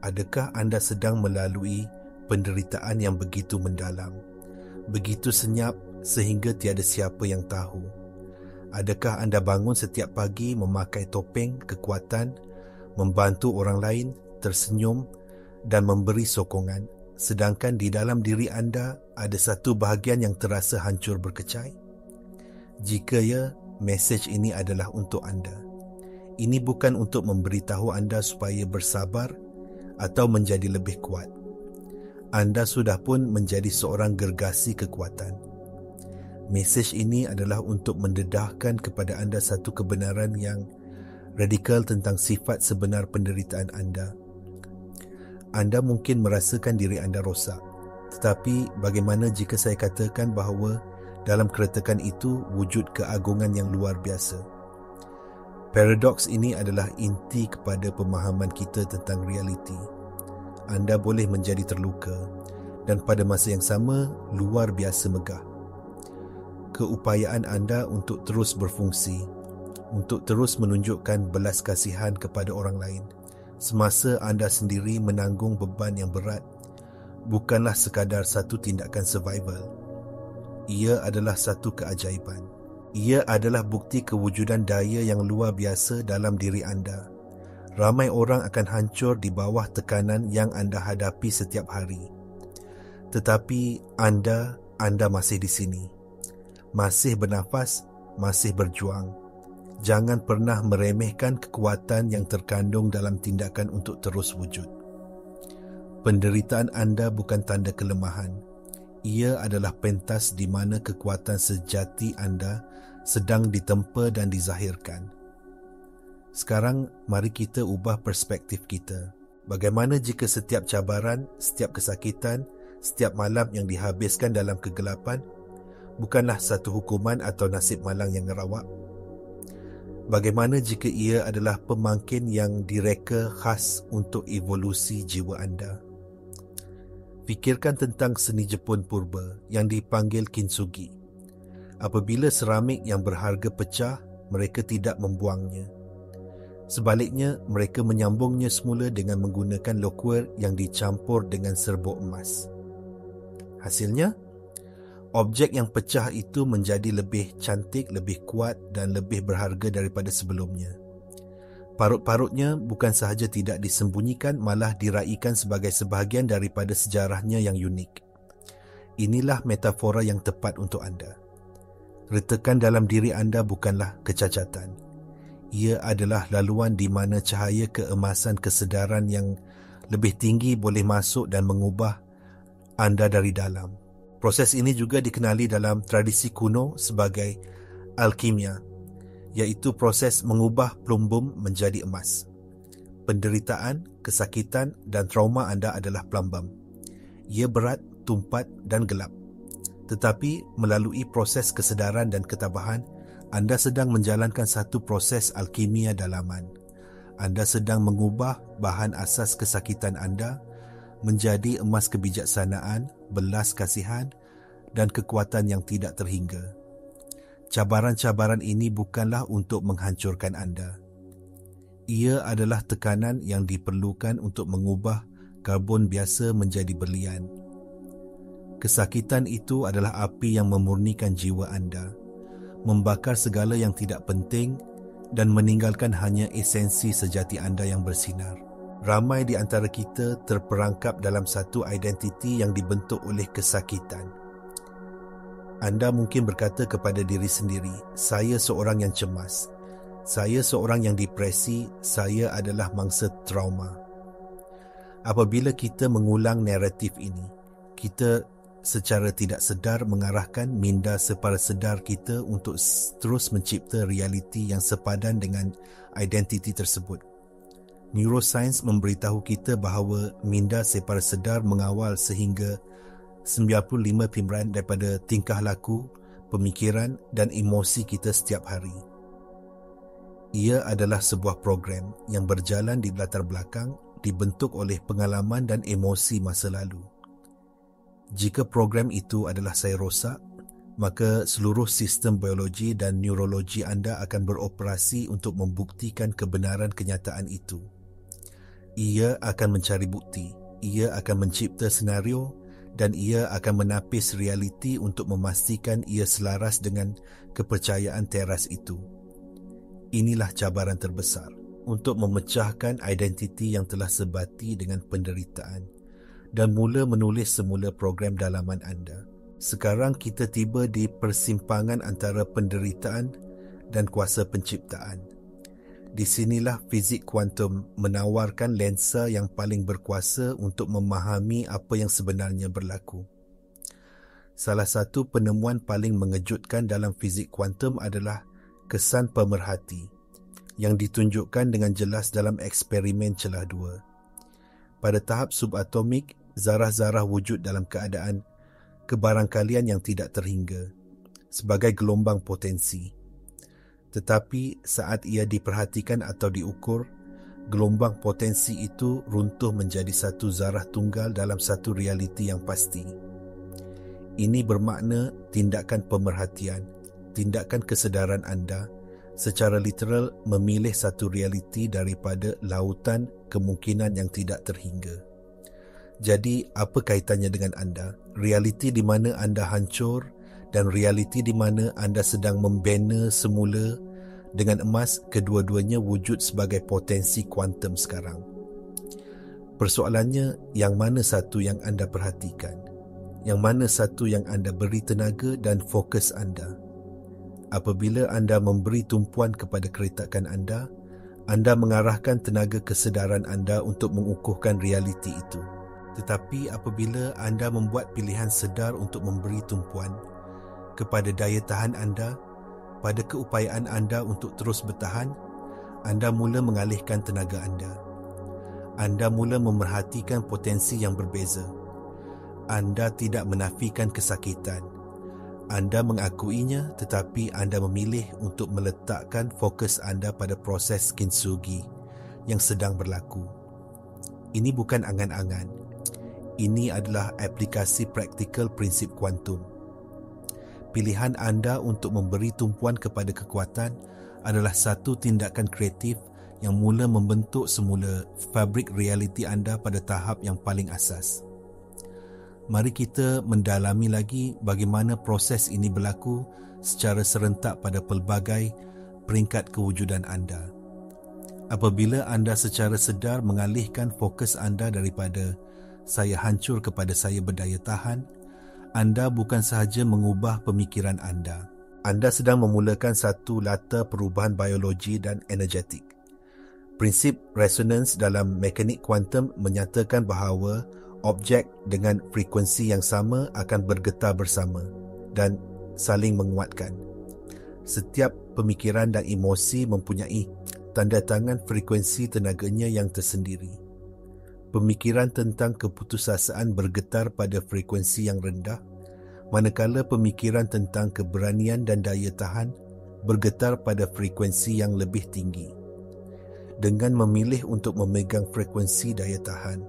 Adakah anda sedang melalui penderitaan yang begitu mendalam, begitu senyap sehingga tiada siapa yang tahu? Adakah anda bangun setiap pagi memakai topeng kekuatan, membantu orang lain, tersenyum dan memberi sokongan, sedangkan di dalam diri anda ada satu bahagian yang terasa hancur berkecai? Jika ya, mesej ini adalah untuk anda. Ini bukan untuk memberitahu anda supaya bersabar atau menjadi lebih kuat. Anda sudah pun menjadi seorang gergasi kekuatan. Mesej ini adalah untuk mendedahkan kepada anda satu kebenaran yang radikal tentang sifat sebenar penderitaan anda. Anda mungkin merasakan diri anda rosak, tetapi bagaimana jika saya katakan bahawa dalam keretakan itu wujud keagungan yang luar biasa? Paradoks ini adalah inti kepada pemahaman kita tentang realiti. Anda boleh menjadi terluka dan pada masa yang sama luar biasa megah. Keupayaan anda untuk terus berfungsi, untuk terus menunjukkan belas kasihan kepada orang lain semasa anda sendiri menanggung beban yang berat, bukanlah sekadar satu tindakan survival. Ia adalah satu keajaiban. Ia adalah bukti kewujudan daya yang luar biasa dalam diri anda. Ramai orang akan hancur di bawah tekanan yang anda hadapi setiap hari. Tetapi anda masih di sini. Masih bernafas, masih berjuang. Jangan pernah meremehkan kekuatan yang terkandung dalam tindakan untuk terus wujud. Penderitaan anda bukan tanda kelemahan. Ia adalah pentas di mana kekuatan sejati anda sedang ditempa dan dizahirkan. Sekarang, mari kita ubah perspektif kita. Bagaimana jika setiap cabaran, setiap kesakitan, setiap malam yang dihabiskan dalam kegelapan bukanlah satu hukuman atau nasib malang yang ngerawak? Bagaimana jika ia adalah pemangkin yang direka khas untuk evolusi jiwa anda? Fikirkan tentang seni Jepun purba yang dipanggil kintsugi. Apabila seramik yang berharga pecah, mereka tidak membuangnya. Sebaliknya, mereka menyambungnya semula dengan menggunakan lokuer yang dicampur dengan serbuk emas. Hasilnya, objek yang pecah itu menjadi lebih cantik, lebih kuat dan lebih berharga daripada sebelumnya. Parut-parutnya bukan sahaja tidak disembunyikan, malah diraikan sebagai sebahagian daripada sejarahnya yang unik. Inilah metafora yang tepat untuk anda. Retakan dalam diri anda bukanlah kecacatan. Ia adalah laluan di mana cahaya keemasan kesedaran yang lebih tinggi boleh masuk dan mengubah anda dari dalam. Proses ini juga dikenali dalam tradisi kuno sebagai alkimia, iaitu proses mengubah plumbum menjadi emas. Penderitaan, kesakitan dan trauma anda adalah plumbum. Ia berat, tumpat dan gelap. Tetapi melalui proses kesedaran dan ketabahan, anda sedang menjalankan satu proses alkimia dalaman. Anda sedang mengubah bahan asas kesakitan anda menjadi emas kebijaksanaan, belas kasihan dan kekuatan yang tidak terhingga. Cabaran-cabaran ini bukanlah untuk menghancurkan anda. Ia adalah tekanan yang diperlukan untuk mengubah karbon biasa menjadi berlian. Kesakitan itu adalah api yang memurnikan jiwa anda, membakar segala yang tidak penting dan meninggalkan hanya esensi sejati anda yang bersinar. Ramai di antara kita terperangkap dalam satu identiti yang dibentuk oleh kesakitan. Anda mungkin berkata kepada diri sendiri, saya seorang yang cemas, saya seorang yang depresi, saya adalah mangsa trauma. Apabila kita mengulang naratif ini, kita secara tidak sedar mengarahkan minda separuh-sedar kita untuk terus mencipta realiti yang sepadan dengan identiti tersebut. Neuroscience memberitahu kita bahawa minda separuh-sedar mengawal sehingga 95% daripada tingkah laku, pemikiran dan emosi kita setiap hari. Ia adalah sebuah program yang berjalan di latar belakang, dibentuk oleh pengalaman dan emosi masa lalu. Jika program itu adalah saya rosak, maka seluruh sistem biologi dan neurologi anda akan beroperasi untuk membuktikan kebenaran kenyataan itu. Ia akan mencari bukti, ia akan mencipta senario dan ia akan menapis realiti untuk memastikan ia selaras dengan kepercayaan teras itu. Inilah cabaran terbesar untuk memecahkan identiti yang telah sebati dengan penderitaan dan mula menulis semula program dalaman anda. Sekarang kita tiba di persimpangan antara penderitaan dan kuasa penciptaan. Di sinilah fizik kuantum menawarkan lensa yang paling berkuasa untuk memahami apa yang sebenarnya berlaku. Salah satu penemuan paling mengejutkan dalam fizik kuantum adalah kesan pemerhati yang ditunjukkan dengan jelas dalam eksperimen celah dua. Pada tahap subatomik, zarah-zarah wujud dalam keadaan kebarangkalian yang tidak terhingga sebagai gelombang potensi. Tetapi saat ia diperhatikan atau diukur, gelombang potensi itu runtuh menjadi satu zarah tunggal dalam satu realiti yang pasti. Ini bermakna tindakan pemerhatian, tindakan kesedaran anda secara literal memilih satu realiti daripada lautan kemungkinan yang tidak terhingga. Jadi, apa kaitannya dengan anda? Realiti di mana anda hancur dan realiti di mana anda sedang membina semula dengan emas, kedua-duanya wujud sebagai potensi kuantum sekarang. Persoalannya, yang mana satu yang anda perhatikan? Yang mana satu yang anda beri tenaga dan fokus anda? Apabila anda memberi tumpuan kepada keretakan anda mengarahkan tenaga kesedaran anda untuk mengukuhkan realiti itu. Tetapi apabila anda membuat pilihan sedar untuk memberi tumpuan kepada daya tahan anda, pada keupayaan anda untuk terus bertahan, anda mula mengalihkan tenaga anda. Anda mula memerhatikan potensi yang berbeza. Anda tidak menafikan kesakitan. Anda mengakuinya, tetapi anda memilih untuk meletakkan fokus anda pada proses kintsugi yang sedang berlaku. Ini bukan angan-angan. Ini adalah aplikasi praktikal prinsip kuantum. Pilihan anda untuk memberi tumpuan kepada kekuatan adalah satu tindakan kreatif yang mula membentuk semula fabrik realiti anda pada tahap yang paling asas. Mari kita mendalami lagi bagaimana proses ini berlaku secara serentak pada pelbagai peringkat kewujudan anda. Apabila anda secara sedar mengalihkan fokus anda daripada saya hancur kepada saya berdaya tahan, anda bukan sahaja mengubah pemikiran anda. Anda sedang memulakan satu latar perubahan biologi dan energetik. Prinsip resonans dalam mekanik kuantum menyatakan bahawa objek dengan frekuensi yang sama akan bergetar bersama dan saling menguatkan. Setiap pemikiran dan emosi mempunyai tanda tangan frekuensi tenaganya yang tersendiri. Pemikiran tentang keputusasaan bergetar pada frekuensi yang rendah, manakala pemikiran tentang keberanian dan daya tahan bergetar pada frekuensi yang lebih tinggi. Dengan memilih untuk memegang frekuensi daya tahan,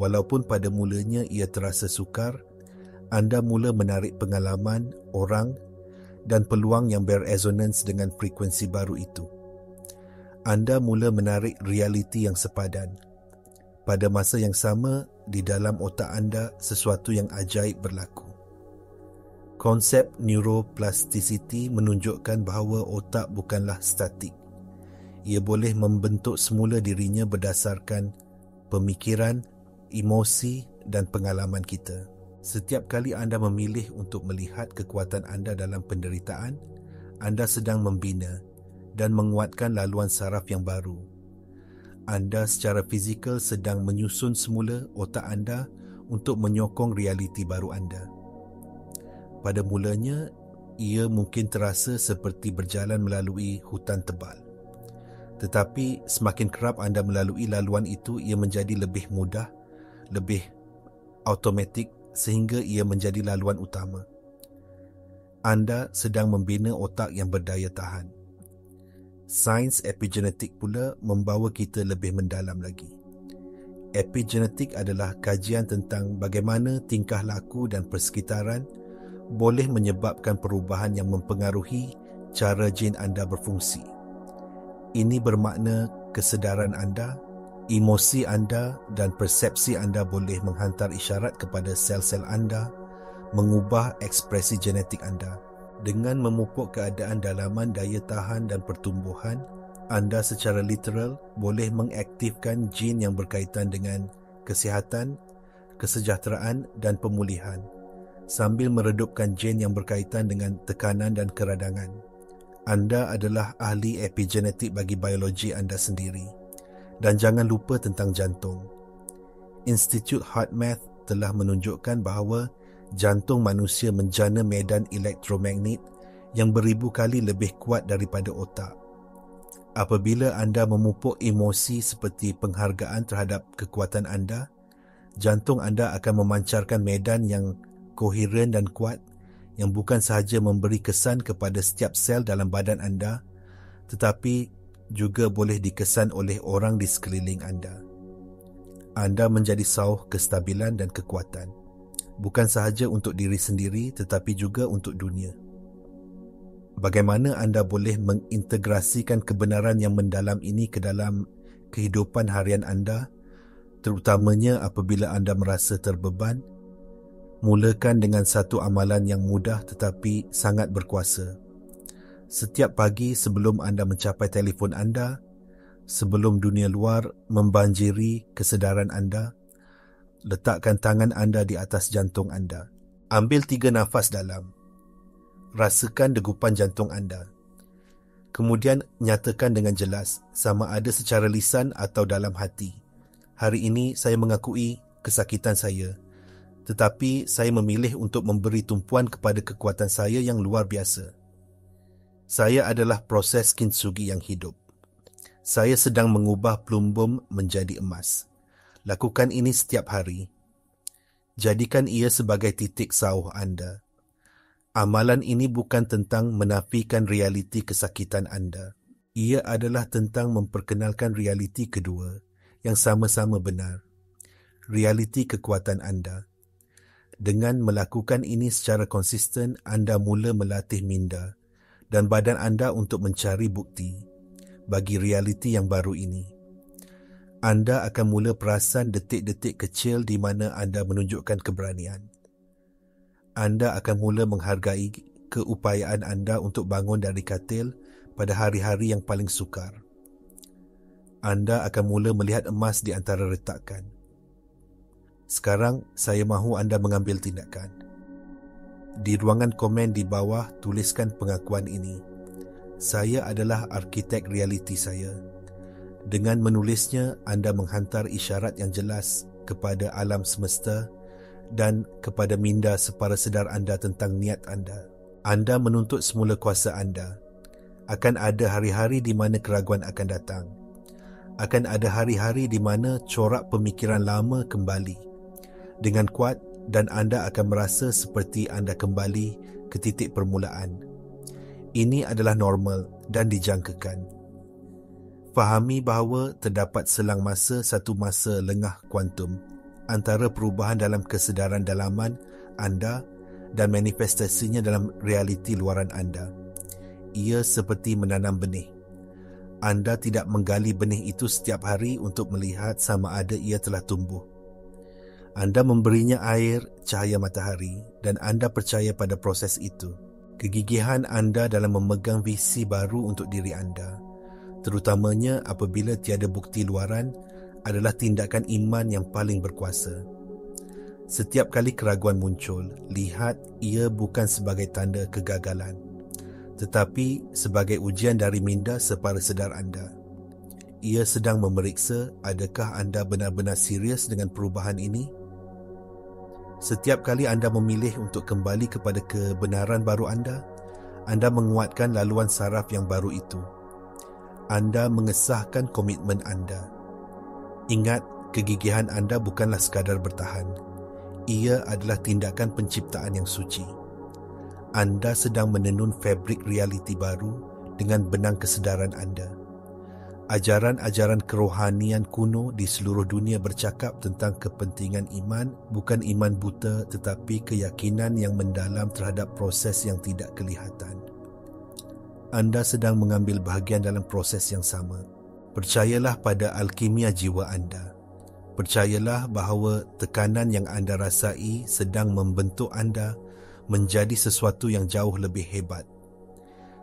walaupun pada mulanya ia terasa sukar, anda mula menarik pengalaman, orang dan peluang yang beresonans dengan frekuensi baru itu. Anda mula menarik realiti yang sepadan. Pada masa yang sama, di dalam otak anda, sesuatu yang ajaib berlaku. Konsep neuroplasticity menunjukkan bahawa otak bukanlah statik. Ia boleh membentuk semula dirinya berdasarkan pemikiran, emosi dan pengalaman kita. Setiap kali anda memilih untuk melihat kekuatan anda dalam penderitaan, anda sedang membina dan menguatkan laluan saraf yang baru. Anda secara fizikal sedang menyusun semula otak anda untuk menyokong realiti baru anda. Pada mulanya, ia mungkin terasa seperti berjalan melalui hutan tebal. Tetapi semakin kerap anda melalui laluan itu, ia menjadi lebih mudah, lebih automatik sehingga ia menjadi laluan utama. Anda sedang membina otak yang berdaya tahan. Sains epigenetik pula membawa kita lebih mendalam lagi. Epigenetik adalah kajian tentang bagaimana tingkah laku dan persekitaran boleh menyebabkan perubahan yang mempengaruhi cara gen anda berfungsi. Ini bermakna kesedaran anda, Emosi anda dan persepsi anda boleh menghantar isyarat kepada sel-sel anda, mengubah ekspresi genetik anda. Dengan memupuk keadaan dalaman daya tahan dan pertumbuhan, anda secara literal boleh mengaktifkan jin yang berkaitan dengan kesihatan, kesejahteraan dan pemulihan, sambil meredupkan jin yang berkaitan dengan tekanan dan keradangan. Anda adalah ahli epigenetik bagi biologi anda sendiri. Dan jangan lupa tentang jantung. Institut HeartMath telah menunjukkan bahawa jantung manusia menjana medan elektromagnet yang beribu kali lebih kuat daripada otak. Apabila anda memupuk emosi seperti penghargaan terhadap kekuatan anda, jantung anda akan memancarkan medan yang koheren dan kuat yang bukan sahaja memberi kesan kepada setiap sel dalam badan anda, tetapi juga boleh dikesan oleh orang di sekeliling anda. Anda menjadi sauh kestabilan dan kekuatan, bukan sahaja untuk diri sendiri tetapi juga untuk dunia. Bagaimana anda boleh mengintegrasikan kebenaran yang mendalam ini ke dalam kehidupan harian anda, terutamanya apabila anda merasa terbeban? Mulakan dengan satu amalan yang mudah tetapi sangat berkuasa. Setiap pagi sebelum anda mencapai telefon anda, sebelum dunia luar membanjiri kesedaran anda, letakkan tangan anda di atas jantung anda. Ambil 3 nafas dalam. Rasakan degupan jantung anda. Kemudian nyatakan dengan jelas, sama ada secara lisan atau dalam hati. Hari ini saya mengakui kesakitan saya, tetapi saya memilih untuk memberi tumpuan kepada kekuatan saya yang luar biasa. Saya adalah proses kintsugi yang hidup. Saya sedang mengubah plumbum menjadi emas. Lakukan ini setiap hari. Jadikan ia sebagai titik sauh anda. Amalan ini bukan tentang menafikan realiti kesakitan anda. Ia adalah tentang memperkenalkan realiti kedua yang sama-sama benar. Realiti kekuatan anda. Dengan melakukan ini secara konsisten, anda mula melatih minda dan badan anda untuk mencari bukti bagi realiti yang baru ini. Anda akan mula perasan detik-detik kecil di mana anda menunjukkan keberanian. Anda akan mula menghargai keupayaan anda untuk bangun dari katil pada hari-hari yang paling sukar. Anda akan mula melihat emas di antara retakan. Sekarang, saya mahu anda mengambil tindakan. Di ruangan komen di bawah, tuliskan pengakuan ini. Saya adalah arkitek realiti saya. Dengan menulisnya, anda menghantar isyarat yang jelas kepada alam semesta dan kepada minda separa sedar anda tentang niat anda. Anda menuntut semula kuasa anda. Akan ada hari-hari di mana keraguan akan datang. Akan ada hari-hari di mana corak pemikiran lama kembali dengan kuat, dan anda akan merasa seperti anda kembali ke titik permulaan. Ini adalah normal dan dijangkakan. Fahami bahawa terdapat selang masa satu masa lengah kuantum antara perubahan dalam kesedaran dalaman anda dan manifestasinya dalam realiti luaran anda. Ia seperti menanam benih. Anda tidak menggali benih itu setiap hari untuk melihat sama ada ia telah tumbuh. Anda memberinya air, cahaya matahari dan anda percaya pada proses itu. Kegigihan anda dalam memegang visi baru untuk diri anda, terutamanya apabila tiada bukti luaran, adalah tindakan iman yang paling berkuasa. Setiap kali keraguan muncul, lihat ia bukan sebagai tanda kegagalan, tetapi sebagai ujian dari minda separa sedar anda. Ia sedang memeriksa adakah anda benar-benar serius dengan perubahan ini. Setiap kali anda memilih untuk kembali kepada kebenaran baru anda menguatkan laluan saraf yang baru itu. Anda mengesahkan komitmen anda. Ingat, kegigihan anda bukanlah sekadar bertahan. Ia adalah tindakan penciptaan yang suci. Anda sedang menenun fabrik realiti baru dengan benang kesedaran anda. Ajaran-ajaran kerohanian kuno di seluruh dunia bercakap tentang kepentingan iman, bukan iman buta tetapi keyakinan yang mendalam terhadap proses yang tidak kelihatan. Anda sedang mengambil bahagian dalam proses yang sama. Percayalah pada alkimia jiwa anda. Percayalah bahawa tekanan yang anda rasai sedang membentuk anda menjadi sesuatu yang jauh lebih hebat.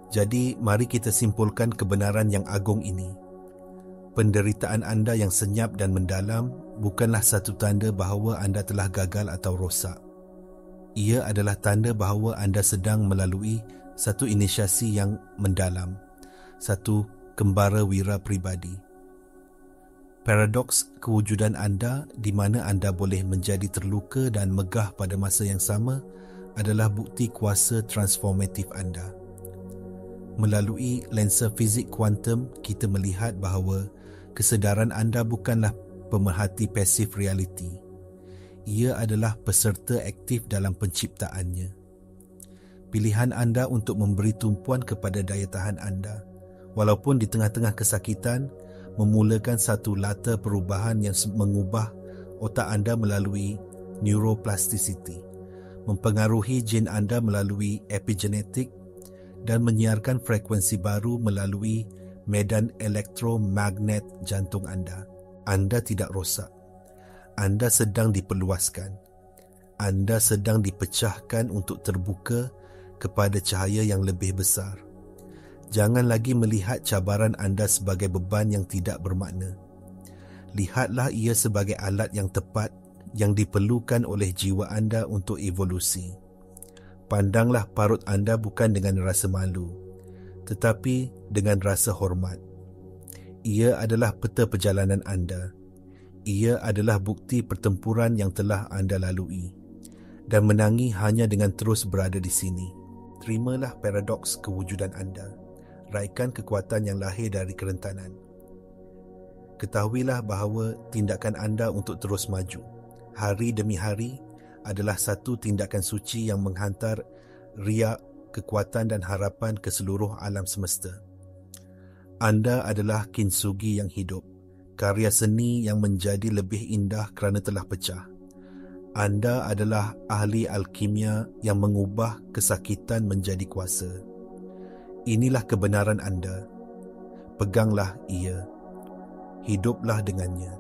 Jadi, mari kita simpulkan kebenaran yang agung ini. Penderitaan anda yang senyap dan mendalam bukanlah satu tanda bahawa anda telah gagal atau rosak. Ia adalah tanda bahawa anda sedang melalui satu inisiasi yang mendalam, satu kembara wira pribadi. Paradoks kewujudan anda di mana anda boleh menjadi terluka dan megah pada masa yang sama adalah bukti kuasa transformatif anda. Melalui lensa fizik kuantum, kita melihat bahawa kesedaran anda bukanlah pemerhati pasif realiti. Ia adalah peserta aktif dalam penciptaannya. Pilihan anda untuk memberi tumpuan kepada daya tahan anda, walaupun di tengah-tengah kesakitan, memulakan satu latar perubahan yang mengubah otak anda melalui neuroplasticity, mempengaruhi jin anda melalui epigenetik dan menyiarkan frekuensi baru melalui medan elektromagnet jantung anda. Anda tidak rosak. Anda sedang diperluaskan. Anda sedang dipecahkan untuk terbuka kepada cahaya yang lebih besar. Jangan lagi melihat cabaran anda sebagai beban yang tidak bermakna. Lihatlah ia sebagai alat yang tepat yang diperlukan oleh jiwa anda untuk evolusi. Pandanglah parut anda bukan dengan rasa malu, tetapi dengan rasa hormat. Ia adalah peta perjalanan anda. Ia adalah bukti pertempuran yang telah anda lalui. Dan menangi hanya dengan terus berada di sini. Terimalah paradoks kewujudan anda. Raikan kekuatan yang lahir dari kerentanan. Ketahuilah bahawa tindakan anda untuk terus maju, hari demi hari, adalah satu tindakan suci yang menghantar riak, kekuatan dan harapan ke seluruh alam semesta. Anda adalah kintsugi yang hidup, karya seni yang menjadi lebih indah kerana telah pecah. Anda adalah ahli alkimia yang mengubah kesakitan menjadi kuasa. Inilah kebenaran anda. Peganglah ia. Hiduplah dengannya.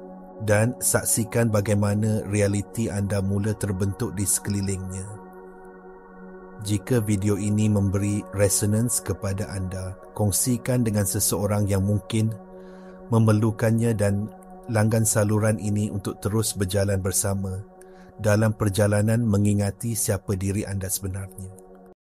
Dan saksikan bagaimana realiti anda mula terbentuk di sekelilingnya. Jika video ini memberi resonans kepada anda, kongsikan dengan seseorang yang mungkin memerlukannya dan langgan saluran ini untuk terus berjalan bersama dalam perjalanan mengingati siapa diri anda sebenarnya.